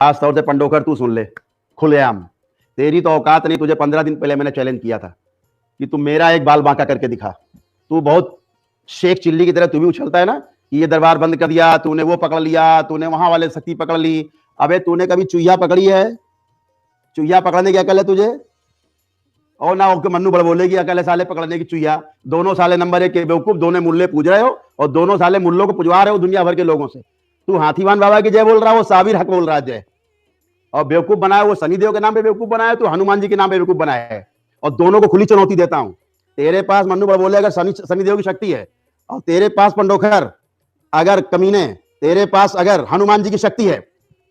खास तौर से पंडोकर तू सुन ले खुलेआम, तेरी तो औकात नहीं। तुझे 15 दिन पहले मैंने चैलेंज किया था कि तू मेरा एक बाल बांका करके दिखा। तू बहुत शेख चिल्ली की तरह तू भी उछलता है ना कि ये दरबार बंद कर दिया, तूने वो पकड़ लिया, तूने वहां वाले शक्ति पकड़ ली। अबे तूने कभी चुईया पकड़ी है? चुईया पकड़ने की अकल है तुझे? और ना ओके मन्नू बड़ बोलेगी अकल है साले पकड़ने की चुईया। दोनों साले नंबर 1 के बेवकूफ, दोनों मुल्ले पूज रहे हो और दोनों साले मुल्लों को पुजवा रहे हो दुनिया भर के लोगों से। तू हाथीवान बाबा की जय बोल रहा हो, साबिर हक बोल रहा है जय, और बेवकूफ बनाया वो शनिदेव के नाम पे बेवकूफ बनाया, तू हनुमान जी के नाम पे बेवकूफ बनाया है। और दोनों को खुली चुनौती देता हूं। तेरे पास मन्नू बड़ बोले अगर शनिदेव की शक्ति है, और तेरे पास पंडोखर अगर कमीने तेरे पास अगर हनुमान जी की शक्ति है,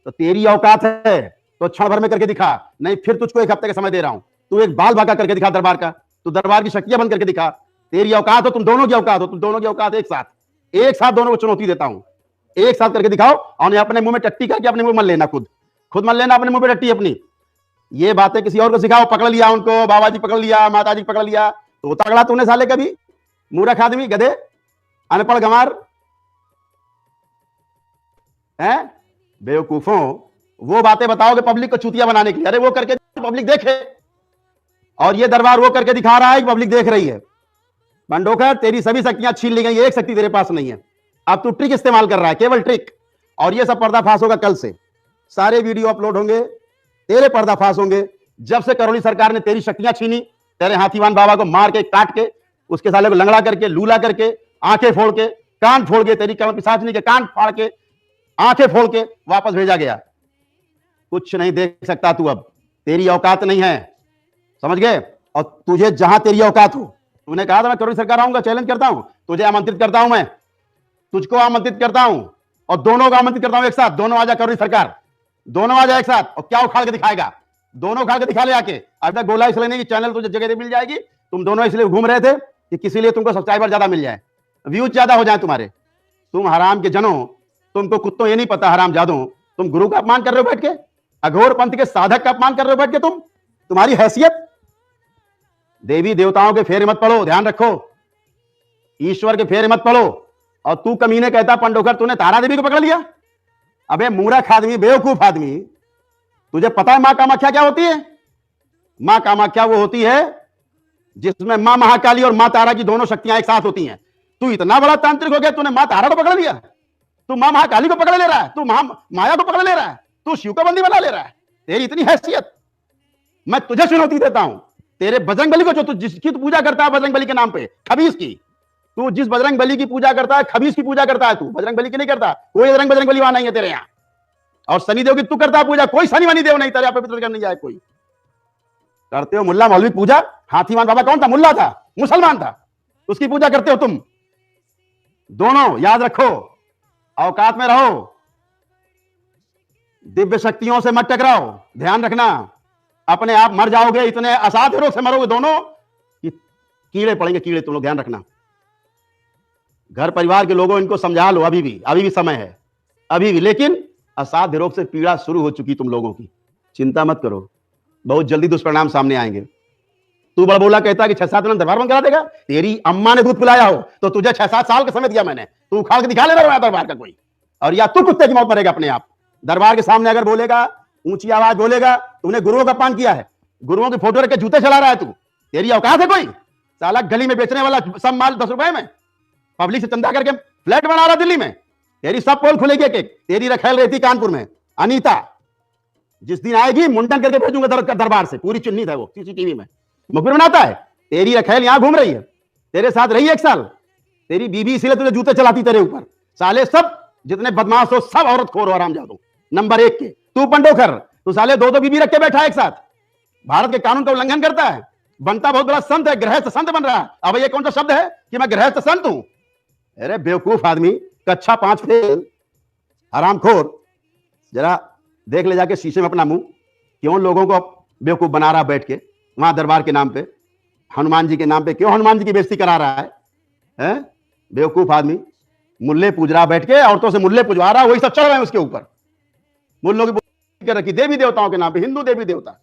तो तेरी औकात है तो क्षण भर में करके दिखा। नहीं फिर तुझको 1 हफ्ते का समय दे रहा हूं। तू एक बाल बांका करके दिखा दरबार का, तू दरबार की शक्तियां बंद करके दिखा। तेरी औकात हो, तुम दोनों की औकात हो, तुम दोनों की औकात एक साथ दोनों को चुनौती देता हूं। एक साथ करके दिखाओ, और अपने मुंह में टट्टी करके अपने मुंह में लेना, खुद मत लेना अपने मुंह पे टट्टी अपनी। ये बातें किसी और को सिखाओ, पकड़ लिया उनको, बाबा जी पकड़ लिया, माता जी पकड़ लिया, तो तगड़ा तूने साले कभी? मूर्ख आदमी, गधे, अनपढ़ गंवार हैं, बेवकूफों। वो बातें बताओगे पब्लिक को चूतिया बनाने के लिए। अरे वो करके पब्लिक देखे, और ये दरबार वो करके दिखा रहा है कि पब्लिक देख रही है। पंडोकर तेरी सभी शक्तियां छीन ली गई, एक शक्ति तेरे पास नहीं है। अब तू ट्रिक इस्तेमाल कर रहा है, केवल ट्रिक। और ये सब पर्दाफाश होगा कल से, सारे वीडियो अपलोड होंगे, तेरे पर्दाफाश होंगे। जब से करौली सरकार ने तेरी शक्तियां छीनी, तेरे हाथीवान बाबा को मार के, काट के, उसके साले को लंगड़ा करके, लूला करके, आंखें फोड़ के, कान फोड़ के, तेरी कमर पिशाचनी के कान फाड़ के, आंखें फोड़ के वापस भेजा गया। कुछ नहीं देख सकता तू अब, तेरी औकात नहीं है, समझ गए? और तुझे जहां तेरी औकात हो, तूने कहा था मैं करौली सरकार आऊंगा, चैलेंज करता हूं, तुझे आमंत्रित करता हूं, मैं तुझको आमंत्रित करता हूं, और दोनों को आमंत्रित करता हूं एक साथ। दोनों आजा करौली सरकार, दोनों आ जाए एक साथ। और क्या उखाड़ के दिखाएगा? दोनों उखाड़ के दिखा ले आके। अब तक बोला इसलिए नहीं कि चैनल तुझे जगह मिल जाएगी, तुम दोनों इसलिए घूम रहे थे कि किसी लिए तुमको सब्सक्राइबर ज्यादा मिल जाए, व्यूज ज्यादा हो जाए तुम्हारे। तुम हराम के जनों, तुमको कुत्तों ये नहीं पता, हराम जादों, तुम गुरु का अपमान कर रहे हो बैठ के, अघोर पंथ के साधक का अपमान कर रहे हो बैठ के। तुम्हारी हैसियत। देवी देवताओं के फेरे मत पड़ो, ध्यान रखो, ईश्वर के फेरे मत पड़ो। और तू कमीने कहता पंडोकर तूने तारा देवी को पकड़ लिया। अबे मूर्ख आदमी, बेवकूफ आदमी, तुझे पता है मां कामाख्या क्या होती है? मां कामाख्या वो होती है जिसमें मां महाकाली और मां तारा की दोनों शक्तियां एक साथ होती हैं। तू इतना बड़ा तांत्रिक हो गया, तूने मां तारा को पकड़ लिया, तू मां महाकाली को पकड़ ले रहा है, तू माया को पकड़ ले रहा है, तू शिव को बंदी बना ले रहा है। तेरी इतनी हैसियत, मैं तुझे चुनौती देता हूं। तेरे बजरंग बली को, जो तू जिसकी तू पूजा करता है बजरंग बली के नाम पे, खबीस की, तू जिस बजरंग बली की पूजा करता है, खबीस की पूजा करता है, तू बजरंग बली की नहीं करता। कोई बजरंग बली वहां नहीं है तेरे यहाँ। और शनिदेव की तू करता है पूजा, कोई शनि वनी देव नहीं तेरे यहाँ पवित्र करने जाए कोई। करते हो मुल्ला मौलवी पूजा। हाथीवान बाबा कौन था? मुल्ला था, मुसलमान था, उसकी पूजा करते हो तुम दोनों। याद रखो, औकात में रहो, दिव्य शक्तियों से मत टकराओ, ध्यान रखना, अपने आप मर जाओगे। इतने असाध्य रोग से मरोगे दोनों कि कीड़े पड़ेंगे, कीड़े। तुम लोग ध्यान रखना, घर परिवार के लोगों इनको समझा लो, अभी भी समय है, अभी भी। लेकिन असाध्य रोग से पीड़ा शुरू हो चुकी तुम लोगों की, चिंता मत करो, बहुत जल्दी दुष्परिणाम सामने आएंगे। तू बड़ा बोला कहता कि 6-7 दिन दरबार बंद करा देगा। तेरी अम्मा ने दूध पिलाया हो तो तुझे 6-7 साल का समय दिया मैंने, तू उखाड़ के दिखा लेना दरबार का कोई। और या तू कुत्ते की मौत मरेगा अपने आप। दरबार के सामने अगर बोलेगा, ऊंची आवाज बोलेगा, तूने गुरुओं का अपमान किया है, गुरुओं की फोटो रख के जूते चला रहा है तू, तेरी औकात है कोई? साला गली में बेचने वाला सब माल 10 रुपए में, पब्लिक से चंदा करके फ्लैट बना रहा दिल्ली में। तेरी सब पोल खुलेगी एक एक। तेरी रखेल रहती कानपुर में, अनीता, जिस दिन आएगी मुंडन करके भेजूंगा दरबार से, पूरी चिन्हित है वो, सीसीटीवी में मुखबिर बनाता है। तेरी रखेल यहां घूम रही है, तेरे साथ रही 1 साल, तेरी बीबी इसीलिए तुझे जूते चलाती तेरे ऊपर। साले सब जितने बदमाश हो सब औरत खोर हो, आराम जादू नंबर 1 के। तू पंडोखर, तू साले 2-2 बीबी रख के बैठा है एक साथ, भारत के कानून का उल्लंघन करता है, बनता बहुत बड़ा संत है, गृहस्थ संत बन रहा है। अब ये कौन सा शब्द है कि मैं गृहस्थ संत हूं? अरे बेवकूफ आदमी, कक्षा 5 फेल, हरामखोर। जरा देख ले जाके शीशे में अपना मुंह, क्यों लोगों को बेवकूफ बना रहा बैठ के वहां दरबार के नाम पे, हनुमान जी के नाम पे क्यों हनुमान जी की बेइज्जती करा रहा है? बेवकूफ आदमी, मुल्ले पूज रहा बैठ के, औरतों से मुल्ले पूजवा रहा, वही सब चढ़ रहे हैं उसके ऊपर। मुल्लों की रखी देवी देवताओं के नाम पे, हिंदू देवी देवता।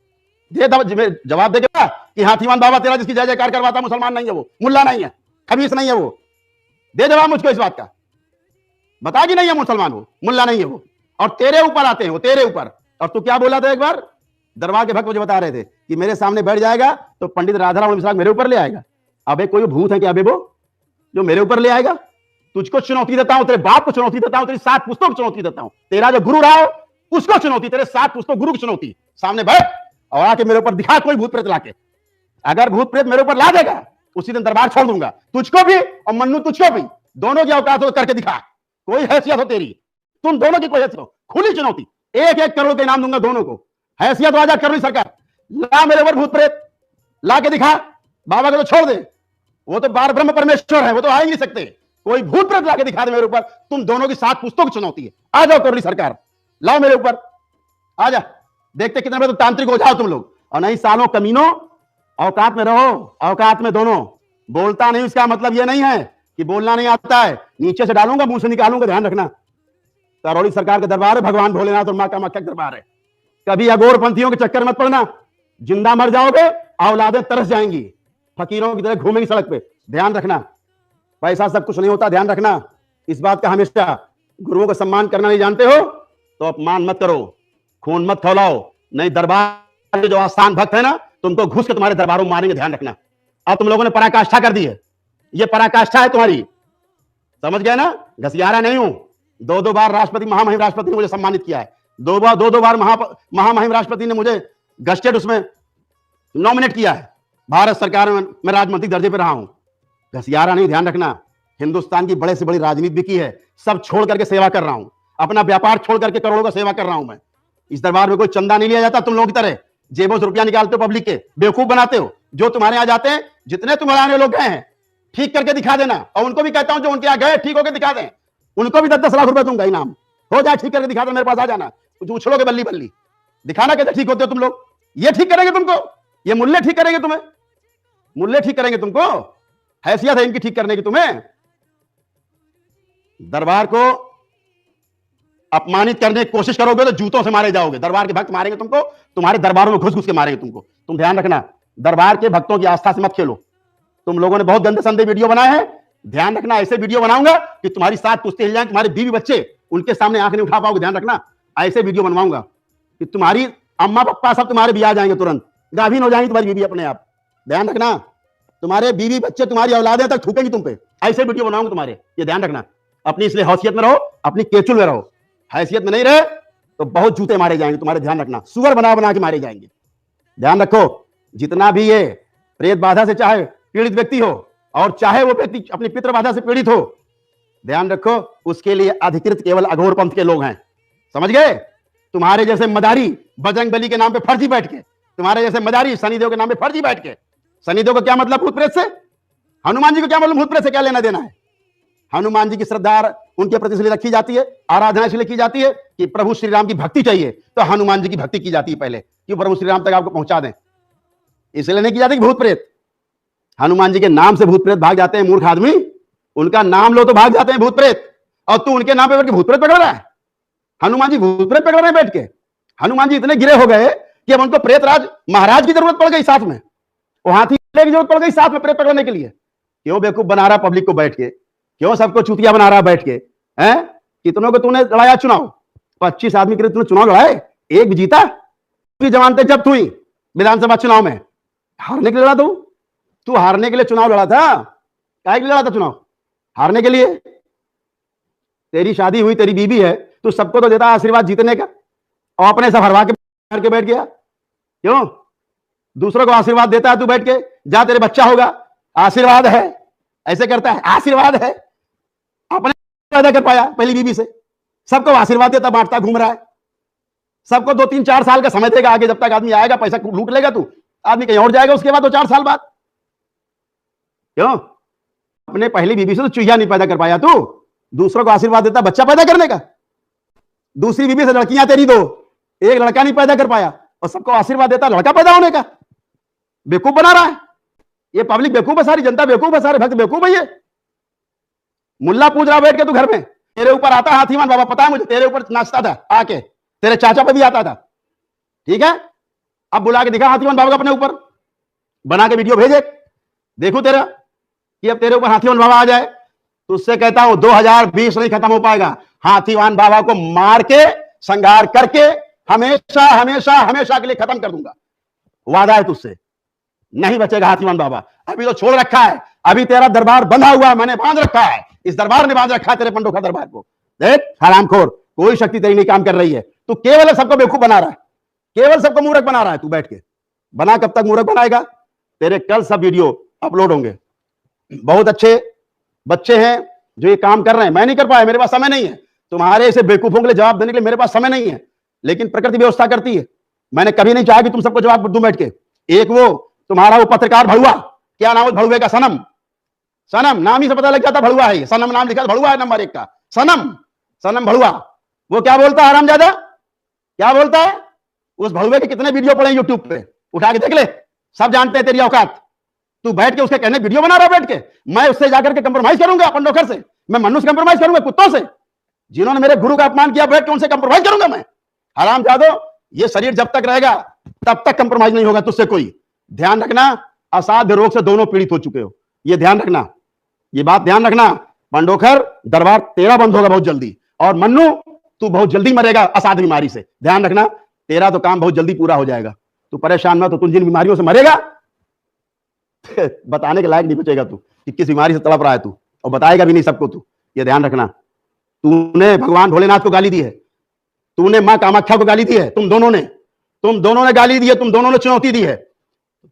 जवाब देगा कि हाथीवान बाबा तेरा जिसकी जय जयकार करवाता मुसलमान नहीं है वो, मुल्ला नहीं है, खबीस नहीं है वो। दे जवाब मुझको इस बात का, बता कि नहीं है मुसलमान वो, मुल्ला नहीं है वो। और तेरे ऊपर आते हैं वो, तेरे ऊपर और तू क्या बोला था एक बार, दरबार के भक्त मुझे बता रहे थे कि मेरे सामने बैठ जाएगा तो पंडित राधाराम मिश्रा मेरे ऊपर ले आएगा। अबे कोई भूत है क्या अबे वो जो मेरे ऊपर ले आएगा? तुझको चुनौती देता हूं, तेरे बाप को चुनौती देता हूं, तेरी 7 पुस्तकों को चुनौती देता हूं, तेरा जो गुरु रहा हो उसको चुनौती, तेरे 7 पुस्तक गुरु की चुनौती। सामने बैठ और आके मेरे ऊपर दिखा कोई भूत प्रेत लाके। अगर भूत प्रेत मेरे ऊपर ला देगा उसी दिन दरबार छोड़ दूंगा, तुझको भी और मन्नू तुझको भी, दोनों की औकात हो करके दिखा। कोई हैसियत हो तेरी, तुम दोनों की कोई हैसियत हो, खुली चुनौती, 1-1 करोड़ के इनाम दूंगा दोनों को। हैसियत राजा कर ली सरकार, ला मेरे ऊपर भूत प्रेत ला के दिखा। बाबा को तो छोड़ दे, वो तो बार ब्रह्म परमेश्वर है, वो तो आ ही नहीं सकते। कोई भूत प्रेत लाके दिखा दे मेरे ऊपर, तुम दोनों की 7 पुस्तकों की चुनौती है। आ जाओ कर ली सरकार, लाओ मेरे ऊपर, आ जा, देखते कितने बड़े तो तांत्रिक हो जाओ तुम लोग। और नहीं सालों कमीनों, औकात में रहो, औकात में दोनों। बोलता नहीं उसका मतलब यह नहीं है कि बोलना नहीं आता है, नीचे से डालूंगा मुंह से निकालूंगा, ध्यान रखना। करौली सरकार का दरबार है, भगवान भोलेनाथ और मां कामाख्या का दरबार है। कभी अगोर पंथियों के चक्कर मत पड़ना, जिंदा मर जाओगे, औलादें तरस जाएंगी, फकीरों की तरह घूमेंगी सड़क पे, ध्यान रखना। पैसा सब कुछ नहीं होता, ध्यान रखना इस बात का हमेशा। गुरुओं का सम्मान करना नहीं जानते हो तो अपमान मत करो, खून मत खौलाओ, नहीं दरबार के जो आस्थान भक्त है ना, तुमको घुस के तुम्हारे दरबारों में मारेंगे, ध्यान रखना। अब तुम लोगों ने पराकाष्ठा कर दी है, ये पराकाष्ठा है तुम्हारी, समझ गए ना? घसियारा नहीं हूं। 2-2 बार राष्ट्रपति, महामहिम राष्ट्रपति ने मुझे सम्मानित किया है, 2 बार महामहिम राष्ट्रपति ने मुझे गस्टेड उसमें नॉमिनेट किया है, भारत सरकार में मैं राजमंत्री दर्जे पर रहा हूं। घसियारा नहीं, ध्यान रखना। हिंदुस्तान की बड़े से बड़ी राजनीति भी की है, सब छोड़ करके सेवा कर रहा हूं, अपना व्यापार छोड़ करके करोड़ों का सेवा कर रहा हूं मैं। इस दरबार में कोई चंदा नहीं लिया जाता तुम लोगों की तरह, जेबों से रुपया निकालते हो, पब्लिक के बेवकूफ बनाते हो। जो तुम्हारे यहाँ जाते हैं, जितने तुम्हारे लोग गए हैं, ठीक करके दिखा देना। और उनको भी कहता हूं जो उनके यहाँ गए ठीक होकर दिखा दें, उनको भी 10-10 लाख रुपए दूंगा इनाम, हो जाए ठीक करके दिखा दो, मेरे पास आ जाना, कुछ उछलोगे बल्ली बल्ली, दिखाना कैसे ठीक होते हो तुम लोग। ये ठीक करेंगे तुमको, ये मुल्ले ठीक करेंगे तुम्हें, मुल्ले ठीक करेंगे तुमको, हैसियत है इनकी ठीक करने की तुम्हें। दरबार को अपमानित करने की कोशिश करोगे तो जूतों से मारे जाओगे, दरबार के भक्त मारेंगे तुमको, तुम्हारे दरबारों में घुस घुस के मारेंगे तुमको। तुम ध्यान रखना, दरबार के भक्तों की आस्था से मत खेलो। तुम लोगों ने बहुत गंदे संदे वीडियो बनाए हैं, ध्यान रखना, ऐसे वीडियो बनाऊंगा कि तुम्हारी 7 पुश्ते हिल जाएं, तुम्हारे बीवी बच्चे उनके सामने आंख नहीं उठा पाओगे, ध्यान रखना। ऐसे वीडियो बनवाऊंगा कि तुम्हारी अम्मा पप्पा सब तुम्हारे भी आ जाएंगे, तुरंत गाभिन हो जाएंगी तुम्हारी बीवी अपने आप, ध्यान रखना। तुम्हारे बीवी बच्चे, तुम्हारी औलादें तक थूकेंगी तुम पे, ऐसे वीडियो बनाऊंगा तुम्हारे, ये ध्यान रखना। अपनी इसलिए हैसियत में रहो, अपनी केचुल में रहो, हैसियत में नहीं रहे तो बहुत जूते मारे जाएंगे तुम्हारे, ध्यान रखना। सुअर बना बना के मारे जाएंगे, ध्यान रखो। जितना भी ये प्रेत बाधा से चाहे पीड़ित व्यक्ति हो और चाहे वो व्यक्ति अपनी पितृ बाधा से पीड़ित हो, ध्यान रखो, उसके लिए अधिकृत केवल अघोर पंथ के लोग हैं, समझ गए? तुम्हारे जैसे मदारी बजरंग बली के नाम पे फर्जी बैठ के, तुम्हारे जैसे मदारी शनिदेव के नाम पे फर्जी बैठ के। शनिदेव को क्या मतलब भूत प्रेत से? हनुमान जी को क्या मतलब भूत प्रेत से? क्या लेना देना है? हनुमान जी की श्रद्धा उनके प्रति इसलिए रखी जाती है, आराधना इसलिए की जाती है कि प्रभु श्री राम की भक्ति चाहिए, तो हनुमान जी की भक्ति की जाती है पहले, कि प्रभु श्री राम तक आपको पहुंचा दें। इसलिए नहीं की जाती कि भूत प्रेत, हनुमान जी के नाम से भूत प्रेत भाग जाते हैं, मूर्ख आदमी। उनका नाम लो तो भाग जाते हैं भूत प्रेत, और तू उनके नाम पे बैठ के भूत प्रेत पकड़ रहा है। हनुमान जी भूत प्रेत पकड़ रहे हैं बैठ के। हनुमान जी इतने गिरे हो गए कि अब उनको प्रेतराज महाराज की जरूरत पड़ गई साथ में, वो हाथी की जरूरत पड़ गई साथ में प्रेत पकड़ने के लिए। क्यों बेवकूफ बना रहा पब्लिक को बैठ के, क्यों सबको चूतिया बना रहा बैठ के? हैं, कितनों को तूने लड़ाया चुनाव? 25 आदमी के लिए तूने चुनाव लड़ाए, एक भी जीता? जमानतें जब्त हुई विधानसभा चुनाव में, हारने के लिए लड़ा तू हारने के लिए चुनाव लड़ा था? क्या लड़ा था चुनाव? हारने के लिए। तेरी शादी हुई, तेरी बीबी है, तू सबको तो देता आशीर्वाद जीतने का, और अपने सब हरवा के बैठ गया। क्यों दूसरों को आशीर्वाद देता है तू बैठ के? जा तेरे बच्चा होगा, आशीर्वाद है, ऐसे करता है, आशीर्वाद है। अपने पैदा कर पाया पहली बीबी से, सबको आशीर्वाद देता, बांटता घूम रहा है। सबको 2-3-4 साल का समय देगा आगे, जब तक आदमी आएगा पैसा लूट लेगा तू, आदमी कहीं और जाएगा उसके बाद 2-4 साल बाद। क्यों अपने पहली बीबी से तो चूहिया नहीं पैदा कर पाया तू, दूसरों को आशीर्वाद देता बच्चा पैदा करने का। दूसरी बीबी से लड़कियां तेरी 2, एक लड़का नहीं पैदा कर पाया, और सबको आशीर्वाद देता लड़का पैदा होने का। बेवकूफ बना रहा है ये पब्लिक, बेवकूफ है, सारी जनता बेवकूफ है, सारे भक्त बेवकूफ है। ये मुल्ला पूछ रहा बैठ के तू घर में, तेरे ऊपर आता हाथीवान बाबा, पता है मुझे, तेरे ऊपर नाचता था आके, तेरे चाचा पे भी आता था, ठीक है? अब बुला के दिखा हाथीवान बाबा का अपने ऊपर, बना के वीडियो भेजे, देखो तेरा कि अब तेरे ऊपर हाथीवान बाबा आ जाए। तो उससे कहता हूं 2020 नहीं खत्म हो पाएगा, हाथीवान बाबा को मार के, संघार करके हमेशा हमेशा हमेशा के लिए खत्म कर दूंगा, वादा है तुझसे, नहीं बचेगा हाथीवान बाबा। अभी तो छोड़ रखा है, अभी तेरा दरबार बंधा हुआ है, मैंने बांध रखा है, इस दरबार ने बांध रखा है तेरे पंडोखा दरबार को। देख हरामखोर, कोई शक्ति तेरी नहीं काम कर रही है, तू केवल सबको बेवकूफ बना रहा है, केवल सबको मूर्ख बना रहा है। तू बैठ के बना, कब तक मूर्ख बनाएगा? तेरे कल सब वीडियो अपलोड होंगे। बहुत अच्छे बच्चे हैं जो ये काम कर रहे हैं, मैं नहीं कर पाया, मेरे पास समय नहीं है, तुम्हारे ऐसे बेवकूफों के लिए जवाब देने के लिए मेरे पास समय नहीं है, लेकिन प्रकृति व्यवस्था करती है। मैंने कभी नहीं चाहा कि तुम सबको जवाब दूं बैठ के। एक वो तुम्हारा वो पत्रकार भड़ुआ, क्या नाम है भड़ुए का? सनम, सनम नाम ही से पता लग जाता भड़ुआ है, सनम नाम लिखा, भड़ुआ है नंबर 1 का, सनम, सनम भड़ुआ। वो क्या बोलता है हरामजादा, क्या बोलता है? उस भड़ुए के कितने वीडियो पड़े यूट्यूब पे, उठा के देख ले, सब जानते हैं तेरी औकात। तू बैठ के उसके कहने वीडियो बना रहा बैठ के, मैं उससे जाकर के कंप्रोमाइज करूंगा पंडोखर से, मैं मन्नू से कंप्रोमाइज करूंगा, कुत्तों से जिन्होंने मेरे गुरु का अपमान किया, बैठ के उनसे कंप्रोमाइज करूंगा मैं? हरामजादो, ये शरीर जब तक रहेगा तब तक कंप्रोमाइज नहीं होगा तुझसे कोई। ध्यान रखना, असाध्य रोग से दोनों पीड़ित हो चुके हो, ये ध्यान रखना, ये बात ध्यान रखना। पंडोखर दरबार तेरा बंद होगा बहुत जल्दी, और मन्नू तू बहुत जल्दी मरेगा असाध्य बीमारी से, ध्यान रखना, तेरा तो काम बहुत जल्दी पूरा हो जाएगा। तू परेशान मत, तो तू जिन बीमारियों से मरेगा बताने के लायक नहीं बचेगा तू कि किस बीमारी से तड़प रहा है तू, और बताएगा भी नहीं सबको तू, ये ध्यान रखना। तूने भगवान भोलेनाथ को गाली दी है, तूने मां कामाख्या को गाली दी है, तुम दोनों ने गाली दी है, तुम दोनों ने चुनौती दी है।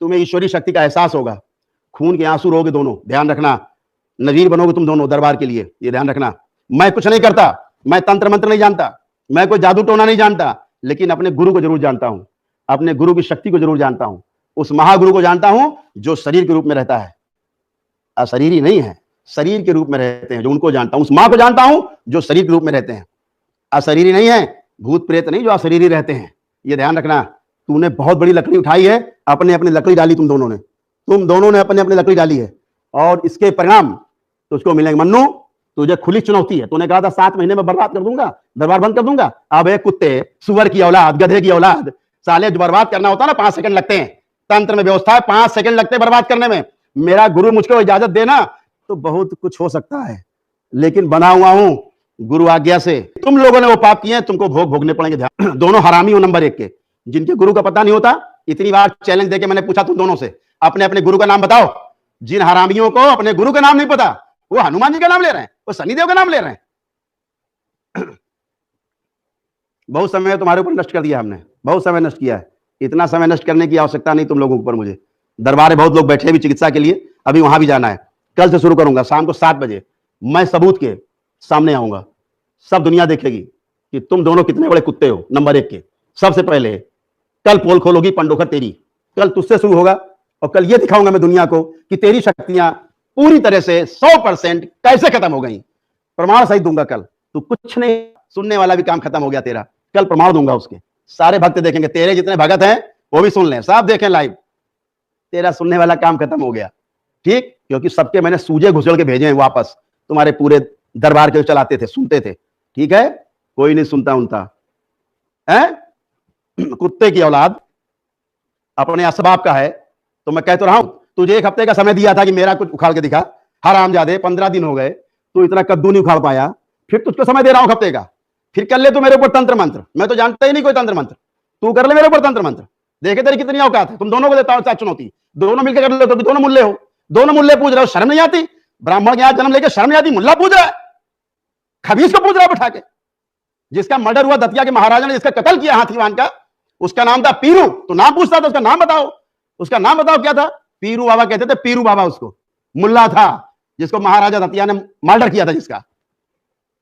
तुम्हें ईश्वरीय शक्ति का एहसास होगा, खून के आंसू रोगे दोनों, ध्यान रखना। नजीर बनोगे तुम दोनों दरबार के लिए, ये ध्यान रखना। मैं कुछ नहीं करता, मैं तंत्र मंत्र नहीं जानता, मैं कोई जादू टोना नहीं जानता, लेकिन अपने गुरु को जरूर जानता हूं, अपने गुरु की शक्ति को जरूर जानता हूं, उस महागुरु को जानता हूं जो शरीर के रूप में रहता है, अशरीरी नहीं है, शरीर के रूप में रहते हैं, जो उनको जानता हूं। उस मां को जानता हूं जो शरीर के रूप में रहते हैं, अशरीरी नहीं है, भूत प्रेत नहीं जो अशरीरी रहते हैं, ये ध्यान रखना। तूने बहुत बड़ी लकड़ी उठाई है, अपने अपने लकड़ी डाली, तुम दोनों ने अपने अपने लकड़ी डाली है, और इसके परिणाम तुझको मिलेंगे। मन्नू, तुझे खुली चुनौती है, तूने कहा था 7 महीने में बर्बाद कर दूंगा, दरबार बंद कर दूंगा। अब एक कुत्ते, सुअर की औलाद, गधे की औलाद, साले जो बर्बाद करना होता है ना 5 सेकंड लगते हैं, तंत्र में व्यवस्था है 5 सेकंड लगते हैं बर्बाद करने में। मेरा गुरु मुझको इजाजत देना तो बहुत कुछ हो सकता है, लेकिन बना हुआ हूं गुरु आज्ञा से। तुम लोगों ने वो पाप किए हैं, तुमको भोग भोगने पड़ेंगे। ध्यान, दोनों हरामी हो नंबर 1 के, जिनके गुरु का पता नहीं होता। इतनी बार चैलेंज देके मैंने पूछा तुम दोनों से, अपने अपने गुरु का नाम बताओ। जिन हरामियों को अपने गुरु का नाम नहीं पता, वो हनुमान जी का नाम ले रहे हैं, वो शनिदेव का नाम ले रहे हैं। बहुत समय तुम्हारे ऊपर नष्ट कर दिया हमने, बहुत समय नष्ट किया है, इतना समय नष्ट करने की आवश्यकता नहीं तुम लोगों के ऊपर। मुझे दरबार में बहुत लोग बैठे भी चिकित्सा के लिए, अभी वहां भी जाना है, कल से शुरू करूंगा शाम को 7 बजे। मैं सबूत के सामने आऊंगा, सब दुनिया देखेगी कि तुम दोनों कितने बड़े कुत्ते हो नंबर 1 के। सबसे पहले कल पोल खोलोगी पंडोखर तेरी, कल तुझसे शुरू होगा, और कल ये दिखाऊंगा मैं दुनिया को कि तेरी शक्तियां पूरी तरह से 100% कैसे खत्म हो गई। प्रमाण सहित दूंगा कल, तू कुछ नहीं, सुनने वाला भी काम खत्म हो गया तेरा, कल प्रमाण दूंगा उसके, सारे भक्त देखेंगे, तेरे जितने भगत हैं वो भी सुन लें, सब देखें लाइव, तेरा सुनने वाला काम खत्म हो गया। ठीक, क्योंकि सबके मैंने सूजे घुसड़ के भेजे हैं वापस, तुम्हारे पूरे दरबार के चलाते थे, सुनते थे। ठीक है, कोई नहीं सुनता उनता है, कुत्ते की औलाद, अपने असबाब का है। तो मैं कहता रहा हूं, तुझे 1 हफ्ते का समय दिया था कि मेरा कुछ उखाड़ के दिखा, हरामजादे 15 दिन हो गए, तू इतना कद्दू नहीं उखाड़ पाया, फिर तुझको समय दे रहा हूं 1 हफ्ते का, फिर कर ले तू मेरे ऊपर तंत्र मंत्र, मैं तो जानता ही नहीं कोई तंत्र मंत्र, तू कर ले मेरे ऊपर तंत्र मंत्र, देखे तेरी कितनी औकात है। तुम दोनों को देता हूं चुनौती, दोनों मिलकर कर लो, तो दोनों मुल्ले हो, दोनों मुल्ले पूज रहे हो, शर्म नहीं आती? ब्राह्मण के यहां जन्म लेकर शर्म नहीं आती? मुल्ला पूज रहा है, खबीस को पूज रहा है बैठा के। जिसका मर्डर हुआ दतिया के महाराजा ने, जिसका कत्ल किया हाथीवान का, उसका नाम था पीरू। तो नाम पूछता था, उसका नाम बताओ, उसका नाम बताओ क्या था? पीरू बाबा कहते थे, पीरू बाबा उसको। मुल्ला था जिसको महाराजा दतिया ने मर्डर किया था, जिसका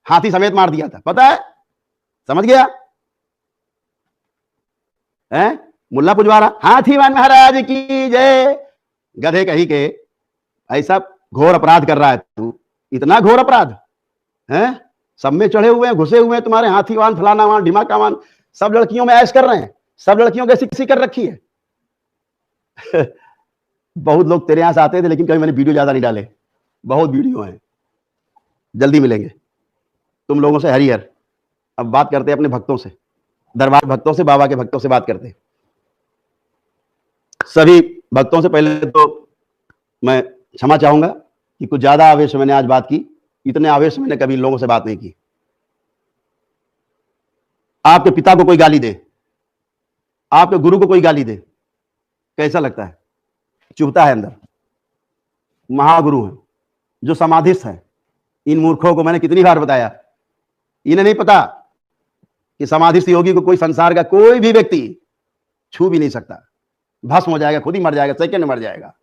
हाथी समेत मार दिया था, पता है? समझ गया है? मुल्ला पुजवारा, हाथीवान महाराज की जय। गधे कहीं के, ऐसा घोर अपराध कर रहा है तू, इतना घोर अपराध है? सब में चढ़े हुए हैं, घुसे हुए हैं तुम्हारे हाथीवान, फलाना वान, ढिमाकावान, सब लड़कियों में ऐश कर रहे हैं, सब लड़कियों की ऐसी कर रखी है। बहुत लोग तेरे यहां से आते थे, लेकिन कभी मैंने वीडियो ज्यादा नहीं डाले, बहुत वीडियो हैं, जल्दी मिलेंगे तुम लोगों से। हरिहर, अब बात करते हैं अपने भक्तों से, दरबार भक्तों से, बाबा के भक्तों से बात करते हैं। सभी भक्तों से पहले तो मैं क्षमा चाहूंगा कि कुछ ज्यादा आवेश में मैंने आज बात की, इतने आवेश में मैंने कभी लोगों से बात नहीं की। आपके पिता को कोई गाली दे, आपके गुरु को कोई गाली दे, कैसा लगता है? चुभता है अंदर। महागुरु हैं जो समाधिस्थ हैं, इन मूर्खों को मैंने कितनी बार बताया, इन्हें नहीं पता कि समाधिस्थ योगी को कोई संसार का कोई भी व्यक्ति छू भी नहीं सकता, भस्म हो जाएगा, खुद ही मर जाएगा, सेकंड में मर जाएगा।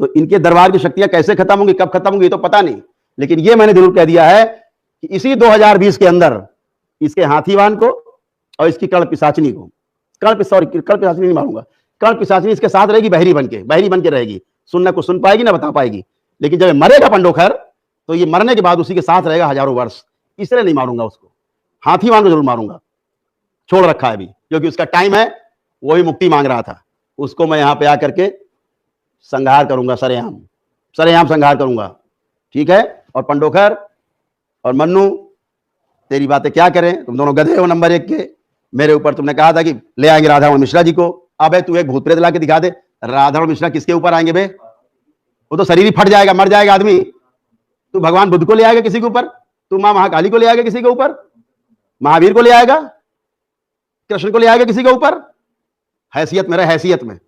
तो इनके दरबार की शक्तियां कैसे खत्म होंगी, कब खत्म होंगी, ये तो पता नहीं, लेकिन ये मैंने जरूर कह दिया है कि इसी 2020 के अंदर इसके हाथीवान को और इसकी कर्ण पिशाचिनी को, कर्ण पिशाचिनी नहीं मारूंगा, कर्ण पिशाचिनी इसके साथ रहेगी, बहरी बन के रहेगी, सुनना कुछ सुन पाएगी ना बता पाएगी, लेकिन जब मरेगा पंडोखर तो ये मरने के बाद उसी के साथ रहेगा हजारों वर्ष, इसलिए नहीं मारूंगा उसको, हाथीवान को जरूर मारूंगा, छोड़ रखा है अभी, क्योंकि उसका टाइम है, वही मुक्ति मांग रहा था, उसको मैं यहां पे आकर के संहार करूंगा, सरेआम संहार करूंगा, ठीक है। और पंडोखर और मन्नू, तेरी बातें क्या करें, तुम दोनों गधे हो नंबर 1 के, मेरे ऊपर तुमने कहा था कि ले आएंगे राधारमण मिश्रा जी को, अबे तू एक भूत प्रेत ला के दिखा दे, राधारमण मिश्रा किसके ऊपर आएंगे बे, वो तो शरीर ही फट जाएगा, मर जाएगा आदमी। तू भगवान बुद्ध को ले आएगा किसी के ऊपर, तू मां महाकाली को ले आएगा किसी के ऊपर, महावीर को ले आएगा, कृष्ण को ले आएगा किसी के ऊपर, हैसियत में रह, हैसियत में।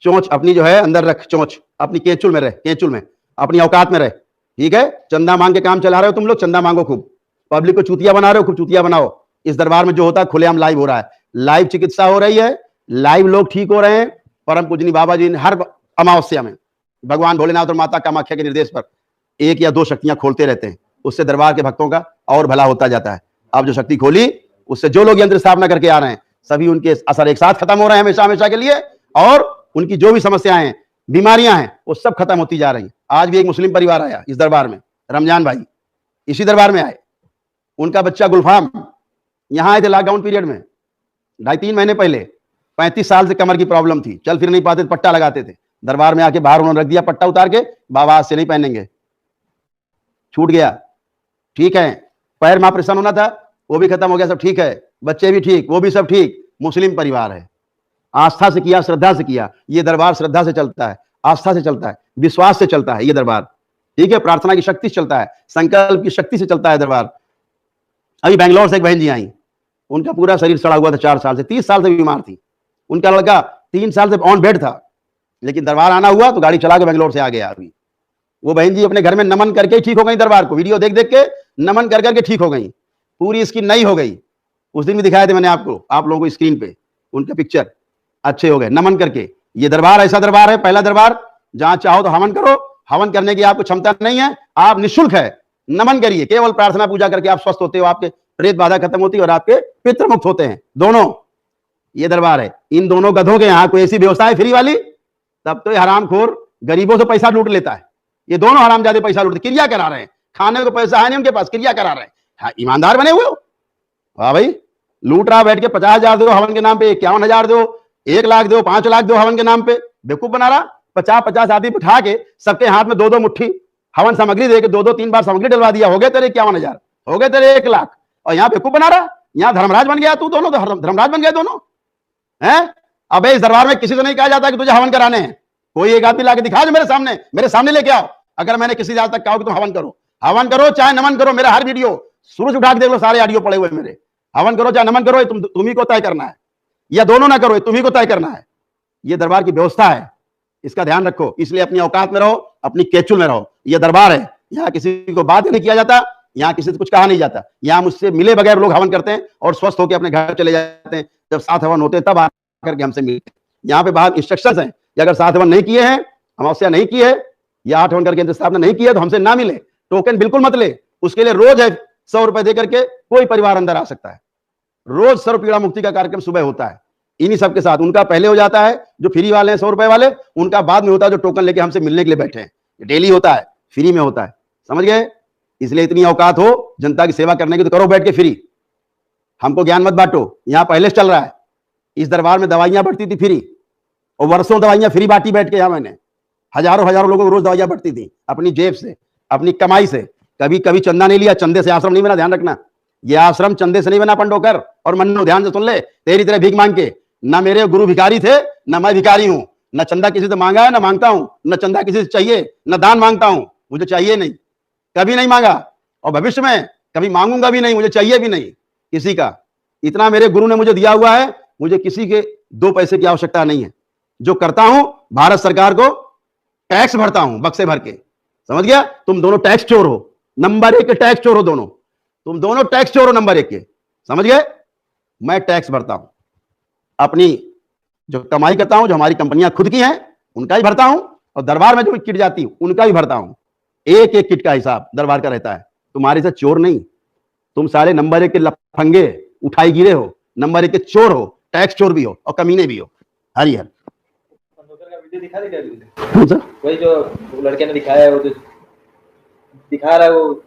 चोंच अपनी जो है अंदर रख, चोंच अपनी केचुल में रह, केचुल में अपनी औकात में रह, ठीक है। चंदा मांग के काम चला रहे हो तुम लोग, चंदा मांगो खूब, पब्लिक को चूतिया बना रहे हो, खूब चूतिया बनाओ। इस दरबार में जो होता है खुलेआम लाइव हो रहा है, लाइव चिकित्सा हो रही है, लाइव लोग ठीक हो रहे हैं। परम पूजनी बाबा जी ने हर अमावस्या में भगवान भोलेनाथ और माता कामाख्या के निर्देश पर 1 या 2 शक्तियां खोलते रहते हैं, उससे दरबार के भक्तों का और भला होता जाता है। अब जो शक्ति खोली उससे जो लोग यंत्र स्थापना करके आ रहे हैं, सभी उनके असर एक साथ खत्म हो रहे हैं हमेशा हमेशा के लिए, और उनकी जो भी समस्याएं हैं, बीमारियां हैं, वो सब खत्म होती जा रही हैं। आज भी एक मुस्लिम परिवार आया इस दरबार में, रमजान भाई इसी दरबार में आए, उनका बच्चा गुलफाम यहां आए थे लॉकडाउन पीरियड में 2.5-3 महीने पहले, 35 साल से कमर की प्रॉब्लम थी, चल फिर नहीं पाते, पट्टा लगाते थे, दरबार में आके बाहर उन्होंने रख दिया पट्टा उतार के, बाबा आज से नहीं पहनेंगे, छूट गया, ठीक है। पैर में ऑपरेशन होना था, वो भी खत्म हो गया, सब ठीक है, बच्चे भी ठीक, वो भी सब ठीक। मुस्लिम परिवार है, आस्था से किया, श्रद्धा से किया, ये दरबार श्रद्धा से चलता है, आस्था से चलता है, विश्वास से चलता है ये दरबार, ठीक है। प्रार्थना की शक्ति से चलता है, संकल्प की शक्ति से चलता है दरबार। अभी बैंगलोर से एक बहन जी आई, उनका पूरा शरीर सड़ा हुआ था, 4 साल से 30 साल से बीमार थी, उनका लड़का 3 साल से ऑन बेड था, लेकिन दरबार आना हुआ तो गाड़ी चला के बैंगलोर से आ गया। अभी वो बहन जी अपने घर में नमन करके ठीक हो गई, दरबार को वीडियो देख देख के नमन कर करके ठीक हो गई, पूरी स्किन नई हो गई। उस दिन भी दिखाए थे मैंने आपको, आप लोगों को स्क्रीन पे उनका पिक्चर, अच्छे हो गए नमन करके। ये दरबार ऐसा दरबार है, पहला दरबार जहां चाहो तो हवन करो, हवन करने की आपको क्षमता नहीं है, आप निःशुल्क है, नमन करिए, केवल प्रार्थना पूजा करके आप स्वस्थ होते हो, आपके प्रेत बाधा खत्म होती है और आपके पितृ मुक्त होते हैं दोनों। ये दरबार है, इन दोनों गधों के यहाँ कोई ऐसी व्यवस्था है फ्री वाली, तब तो ये हरामखोर गरीबों से पैसा लूट लेता है। ये दोनों हरामजादे पैसा लूटते, क्रिया करा रहे हैं, खाने को पैसा है नहीं उनके पास, क्रिया करा रहे हैं। हाँ, ईमानदार बने हुए हो, वाह भाई, लूट रहा बैठ के 50,000 दो हवन के नाम पे, 51,000 दो, 1 लाख दो, 5 लाख दो हवन के नाम पे, बेवकूफ बना रहा। 50-50 आदमी बिठा के सबके हाथ में 2-2 मुट्ठी हवन सामग्री दे के 2-2-3 बार सामग्री डलवा दिया, हो गए तेरे 51,000, हो गए तेरे 1 लाख, और यहाँ बेवकूफ बना रहा। यहाँ धर्मराज बन गया तू, दोनों धर्मराज बन गए दोनों हैं। अबे इस दरबार में किसी से नहीं कहा जाता कि तुझे हवन कराने हैं, कोई एक आदमी लाके दिखा जो मेरे सामने लेके आओ। अगर मैंने किसी आज तक कहा कि तुम हवन करो चाहे नमन करो, मेरा हर वीडियो सूरज उठा के देख लो, सारे ऑडियो पड़े हुए मेरे, हवन करो चाहे नमन करो, तुम ही को तय करना है, या दोनों ना करो, तुम ही को तय करना है। ये दरबार की व्यवस्था है, इसका ध्यान रखो, इसलिए अपनी औकात में रहो, अपनी केचुल में रहो। यह दरबार है, यहाँ किसी को बात नहीं किया जाता, यहाँ किसी से कुछ कहा नहीं जाता, यहाँ मुझसे मिले बगैर लोग हवन करते हैं और स्वस्थ होकर अपने घर चले जाते हैं। जब 7 हवन होते हैं तब आकर के हमसे मिलते हैं। यहाँ पे बाहर इंस्ट्रक्शंस हैं कि अगर 7 हवन नहीं किए हैं, अमावस्या नहीं की है या 8 हवन करके स्थापना नहीं की है तो हमसे ना मिले, टोकन बिल्कुल मत ले। उसके लिए रोज है 100 रुपए दे करके कोई परिवार अंदर आ सकता है। रोज सर्व पीड़ा मुक्ति का कार्यक्रम सुबह होता है, इन्हीं सबके साथ। उनका पहले हो जाता है जो फ्री वाले हैं 100 रुपए वाले, उनका बाद में होता है जो टोकन लेके हमसे मिलने के लिए बैठे हैं। डेली होता है, फ्री में होता है, समझ गए। इसलिए इतनी औकात हो जनता की सेवा करने की तो करो बैठ के फ्री, हमको ज्ञान मत बांटो। यहाँ पहले से चल रहा है, इस दरबार में दवाइयां बढ़ती थी फ्री, और वर्षों दवाइयां फ्री बांटी बैठ के। यहाँ मैंने हजारों लोगों को रोज दवाइयां बढ़ती थी अपनी जेब से, अपनी कमाई से, कभी कभी चंदा नहीं लिया। चंदे से आश्रम नहीं बना, ध्यान रखना, ये आश्रम चंदे से नहीं बना। पंडोकर और मन्नू ध्यान से सुन ले, तेरी तरह भीख मांग के, ना मेरे गुरु भिखारी थे ना मैं भिखारी हूं, न चंदा किसी से मांगा है ना मांगता हूं, न चंदा किसी से चाहिए न दान मांगता हूं, मुझे चाहिए नहीं, कभी नहीं मांगा और भविष्य में कभी मांगूंगा भी नहीं, मुझे चाहिए भी नहीं किसी का। इतना मेरे गुरु ने मुझे दिया हुआ है, मुझे किसी के 2 पैसे की आवश्यकता नहीं है। जो करता हूं भारत सरकार को टैक्स भरता हूं बक्से भर के, समझ गया? तुम दोनों टैक्स चोर हो, नंबर 1 के टैक्स चोर हो दोनों, तुम दोनों टैक्स चोर हो नंबर 1 के, समझ गए? मैं टैक्स भरता हूं, अपनी जो कमाई करता हूं, जो हमारी कंपनियां खुद की हैं उनका ही भरता हूं, और दरबार में जो किट जाती उनका ही भरता हूं। एक एक किट का हिसाब दरबार का रहता है। तुम्हारे से चोर नहीं, तुम सारे नंबर 1 के लफंगे उठाई गिरे हो, नंबर 1 के चोर हो, टैक्स चोर भी हो और कमीने भी हो। हरिहर वीडियो दिखा दे, वही जो लड़के ने दिखाया है, वो जो दिखा रहा है, वो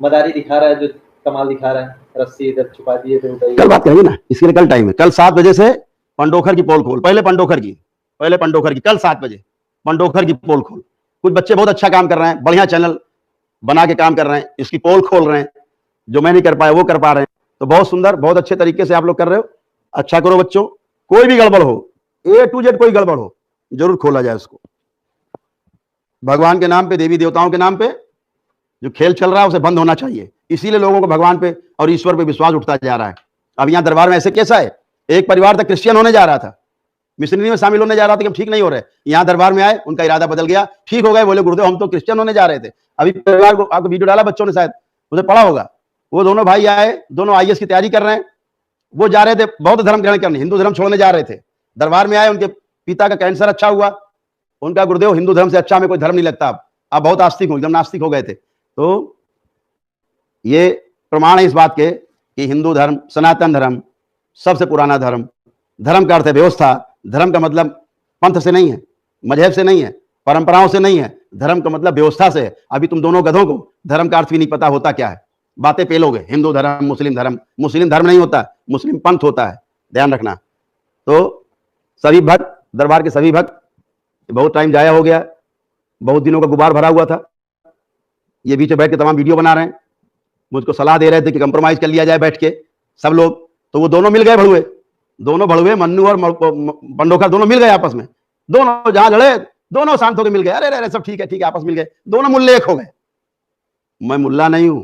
मदारी दिखा रहा है, जो कमाल दिखा रहा है, रस्सी इधर छुपा दिए थे। कल बात करेंगे ना, इसके लिए कल टाइम है। कल 7 बजे से पंडोखर की पोल खोल, पहले पंडोखर की कल 7 बजे पंडोखर की पोल खोल। कुछ बच्चे बहुत अच्छा काम कर रहे हैं, बढ़िया चैनल बना के काम कर रहे हैं, इसकी पोल खोल रहे हैं, जो मैं नहीं कर पाया वो कर पा रहे हैं। तो बहुत सुंदर, बहुत अच्छे तरीके से आप लोग कर रहे हो। अच्छा करो बच्चों, कोई भी गड़बड़ हो, A to Z कोई गड़बड़ हो, जरूर खोला जाए उसको। भगवान के नाम पे, देवी देवताओं के नाम पे जो खेल चल रहा है उसे बंद होना चाहिए। इसीलिए लोगों को भगवान पे और ईश्वर पे विश्वास उठता जा रहा है। अब यहां दरबार में ऐसे कैसा है, एक परिवार था क्रिश्चियन होने जा रहा था, मिशनरी में शामिल होने जा रहा था कि हम ठीक नहीं हो रहे, यहां दरबार में आए, उनका इरादा बदल गया, ठीक हो गए, बोले गुरुदेव हम तो क्रिश्चियन होने जा रहे थे। अभी परिवार को आपको वीडियो डाला बच्चों ने, शायद उसे पढ़ा होगा। वो दोनों भाई आए, दोनों IAS की तैयारी कर रहे हैं, वो जा रहे थे बौद्ध धर्म ग्रहण करने, हिंदू धर्म छोड़ने जा रहे थे। दरबार में आए, उनके पिता का कैंसर अच्छा हुआ, उनका गुरुदेव हिंदू धर्म से अच्छा हमें कोई धर्म नहीं लगता, अब बहुत आस्तिक हो, एकदम नास्तिक हो गए थे। तो ये प्रमाण है इस बात के कि हिंदू धर्म, सनातन धर्म सबसे पुराना धर्म। धर्म का अर्थ है व्यवस्था। धर्म का मतलब पंथ से नहीं है, मजहब से नहीं है, परंपराओं से नहीं है, धर्म का मतलब व्यवस्था से है। अभी तुम दोनों गधों को धर्म का अर्थ भी नहीं पता होता क्या है, बातें पेलोगे, हिंदू धर्म, मुस्लिम धर्म। मुस्लिम धर्म नहीं होता, मुस्लिम पंथ होता है, ध्यान रखना। तो सभी भक्त, दरबार के सभी भक्त, बहुत टाइम जाया हो गया, बहुत दिनों का गुबार भरा हुआ था, ये बीच में बैठ के तमाम वीडियो बना रहे हैं, मुझको सलाह दे रहे थे कि कंप्रोमाइज कर लिया जाए बैठ के सब लोग। तो वो दोनों मिल गए भड़ुए, दोनों भड़ुए, मन्नू और पंडोखर दोनों मिल गए आपस में, दोनों जहां लड़े दोनों शांत होकर मिल गए, अरे अरे सब ठीक है आपस मिल गए, दोनों मुल्ले एक हो गए। मैं मुल्ला नहीं हूं,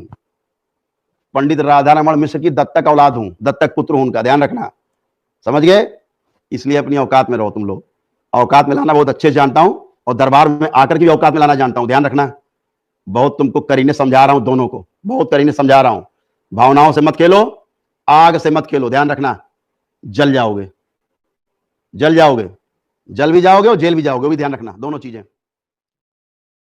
पंडित राधारमण मिश्र की दत्तक औलाद हूं, दत्तक पुत्र हूं उनका, ध्यान रखना, समझ गए? इसलिए अपनी औकात में रहो तुम लोग। औकात में लाना बहुत अच्छे जानता हूं, और दरबार में आकर के भी औकात में लाना जानता हूं, ध्यान रखना। बहुत तुमको करीने समझा रहा हूं, दोनों को बहुत करीने समझा रहा हूं। भावनाओं से मत खेलो, आग से मत खेलो, ध्यान रखना, जल जाओगे, जल जाओगे, जल भी जाओगे और जेल भी जाओगे, वो भी ध्यान रखना, दोनों चीजें।